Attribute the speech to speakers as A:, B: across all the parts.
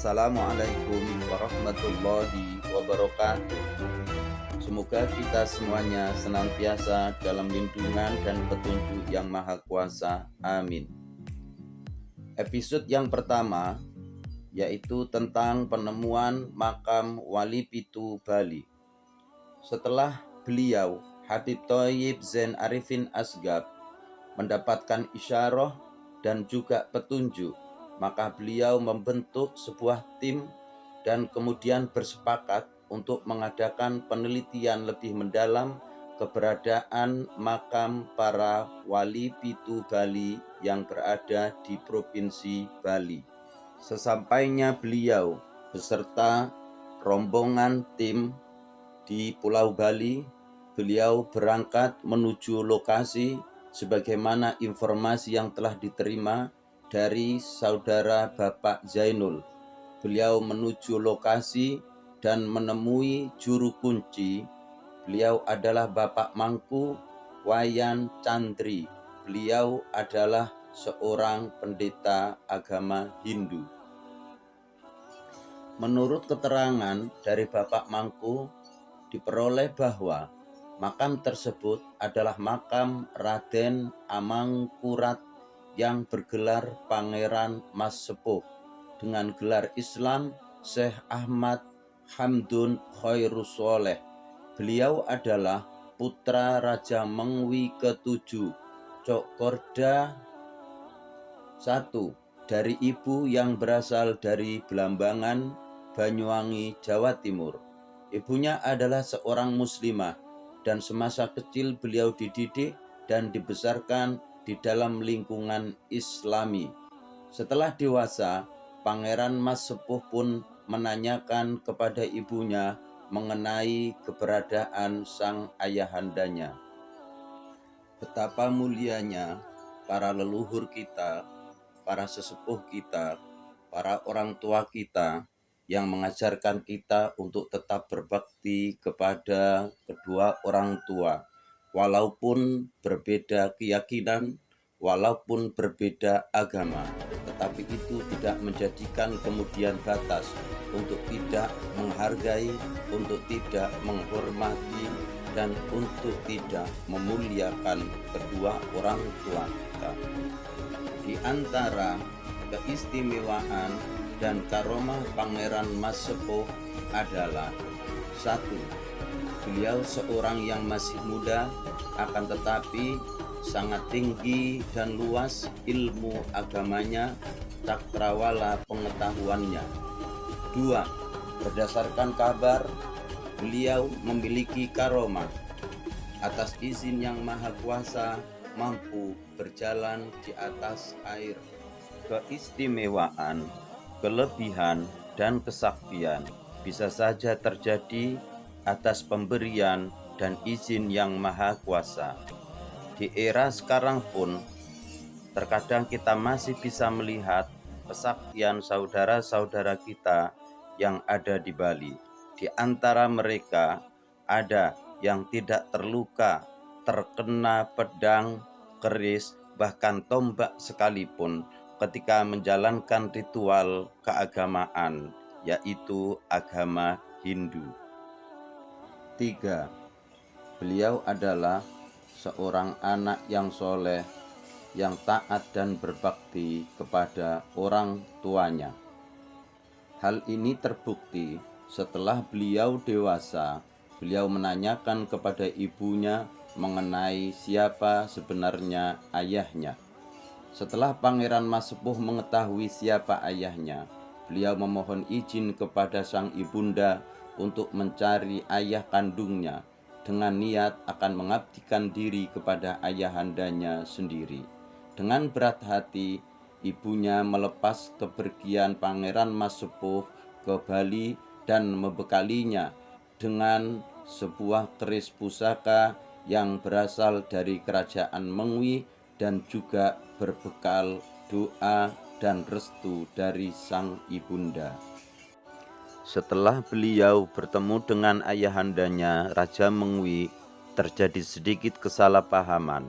A: Assalamualaikum warahmatullahi wabarakatuh. Semoga kita semuanya senantiasa dalam lindungan dan petunjuk Yang Maha Kuasa. Amin. Episode yang pertama yaitu tentang penemuan makam Wali Pitu Bali. Setelah beliau Habib Thayyib Zain Arifin Asgaf mendapatkan isyarah dan juga petunjuk, maka beliau membentuk sebuah tim dan kemudian bersepakat untuk mengadakan penelitian lebih mendalam keberadaan makam para wali Pitu Bali yang berada di Provinsi Bali. Sesampainya beliau beserta rombongan tim di Pulau Bali, beliau berangkat menuju lokasi sebagaimana informasi yang telah diterima dari saudara Bapak Zainul. Beliau menuju lokasi dan menemui juru kunci. Beliau adalah Bapak Mangku Wayan Chandri. Beliau adalah seorang pendeta agama Hindu. Menurut keterangan dari Bapak Mangku, diperoleh bahwa makam tersebut adalah makam Raden Amangkurat yang bergelar Pangeran Mas Sepuh dengan gelar Islam Syekh Ahmad Hamdun Khairusoleh. Beliau adalah putra Raja Mengwi ke-7 Cokorda I dari ibu yang berasal dari Belambangan, Banyuwangi, Jawa Timur. Ibunya adalah seorang muslimah dan semasa kecil beliau dididik dan dibesarkan di dalam lingkungan Islami. Setelah dewasa, Pangeran Mas Sepuh pun menanyakan kepada ibunya mengenai keberadaan sang ayahandanya. Betapa mulianya para leluhur kita, para sesepuh kita, para orang tua kita yang mengajarkan kita untuk tetap berbakti kepada kedua orang tua, walaupun berbeda keyakinan, walaupun berbeda agama, tetapi itu tidak menjadikan kemudian batas untuk tidak menghargai, untuk tidak menghormati, dan untuk tidak memuliakan kedua orang tua kita. Di antara keistimewaan dan karomah Pangeran Mas Sepuh adalah: 1. Beliau seorang yang masih muda, akan tetapi sangat tinggi dan luas ilmu agamanya, cakrawala pengetahuannya. 2. Berdasarkan kabar, beliau memiliki karomah. Atas izin Yang Maha Kuasa, mampu berjalan di atas air. Keistimewaan, kelebihan, dan kesaktian bisa saja terjadi atas pemberian dan izin Yang Maha Kuasa. Di era sekarang pun, terkadang kita masih bisa melihat kesaktian saudara-saudara kita yang ada di Bali. Di antara mereka ada yang tidak terluka, terkena pedang, keris, bahkan tombak sekalipun ketika menjalankan ritual keagamaan, yaitu agama Hindu. 3. Beliau adalah seorang anak yang soleh, yang taat dan berbakti kepada orang tuanya. Hal ini terbukti setelah beliau dewasa. Beliau menanyakan kepada ibunya mengenai siapa sebenarnya ayahnya. Setelah Pangeran Mas Sepuh mengetahui siapa ayahnya, beliau memohon izin kepada sang ibunda untuk mencari ayah kandungnya dengan niat akan mengabdikan diri kepada ayahandanya sendiri. Dengan berat hati, ibunya melepas kepergian Pangeran Mas Sepuh ke Bali dan membekalinya dengan sebuah keris pusaka yang berasal dari kerajaan Mengwi dan juga berbekal doa dan restu dari sang ibunda. Setelah beliau bertemu dengan ayahandanya Raja Mengwi, terjadi sedikit kesalahpahaman,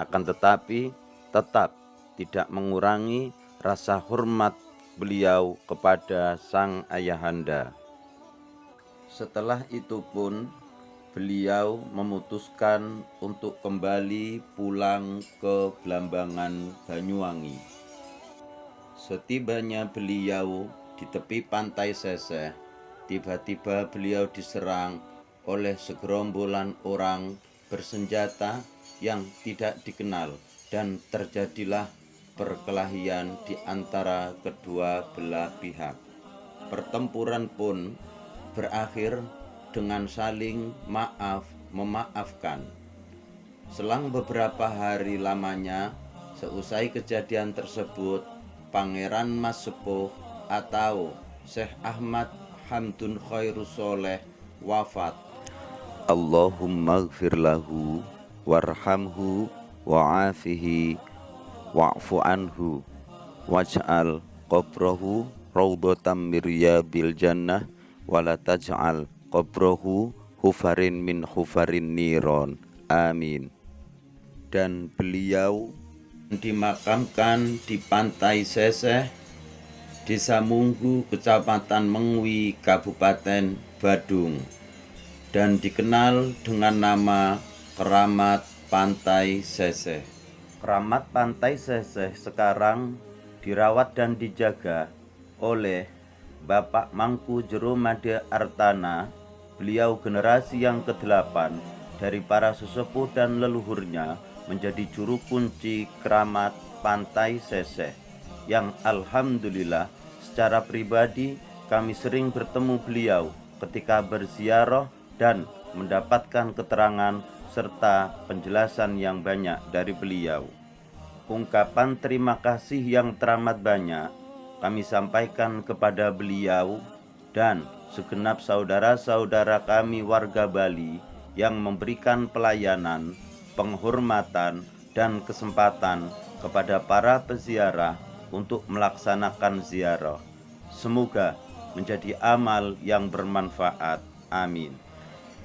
A: akan tetapi tetap tidak mengurangi rasa hormat beliau kepada sang ayahanda. Setelah itu pun beliau memutuskan untuk kembali pulang ke Blambangan Banyuwangi. Setibanya beliau di tepi pantai Seseh, tiba-tiba beliau diserang oleh segerombolan orang bersenjata yang tidak dikenal dan terjadilah perkelahian di antara kedua belah pihak. Pertempuran pun berakhir dengan saling memaafkan. Selang beberapa hari lamanya, seusai kejadian tersebut, Pangeran Mas Sepuh atau Syekh Ahmad Hamdun Khairus Soleh wafat. Allahumma gfir lahu warhamhu wa'afihi wa'fu anhu waj'al qabrahu raudhatam min riyadil jannah wala taj'al qabrahu hufarin min hufarin niron. Amin. Dan beliau dimakamkan di pantai Seseh, Desa Munggu, Kecamatan Mengwi, Kabupaten Badung, dan dikenal dengan nama Keramat Pantai Seseh. Keramat Pantai Seseh sekarang dirawat dan dijaga oleh Bapak Mangku Jero Made Artana. Beliau generasi yang ke-8 dari para sesepuh dan leluhurnya menjadi juru kunci Keramat Pantai Seseh, yang alhamdulillah secara pribadi kami sering bertemu beliau ketika berziarah dan mendapatkan keterangan serta penjelasan yang banyak dari beliau. Ungkapan terima kasih yang teramat banyak kami sampaikan kepada beliau dan segenap saudara-saudara kami warga Bali yang memberikan pelayanan, penghormatan, dan kesempatan kepada para peziarah untuk melaksanakan ziarah. Semoga menjadi amal yang bermanfaat. Amin.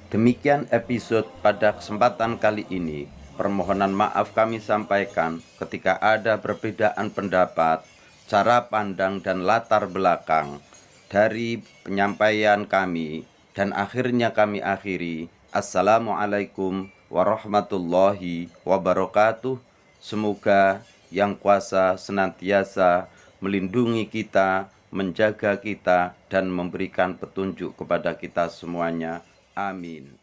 A: Demikian episode pada kesempatan kali ini. Permohonan maaf kami sampaikan ketika ada perbedaan pendapat, cara pandang, dan latar belakang dari penyampaian kami, dan akhirnya kami akhiri. Assalamualaikum warahmatullahi wabarakatuh. Semoga Yang Kuasa senantiasa melindungi kita, menjaga kita, dan memberikan petunjuk kepada kita semuanya. Amin.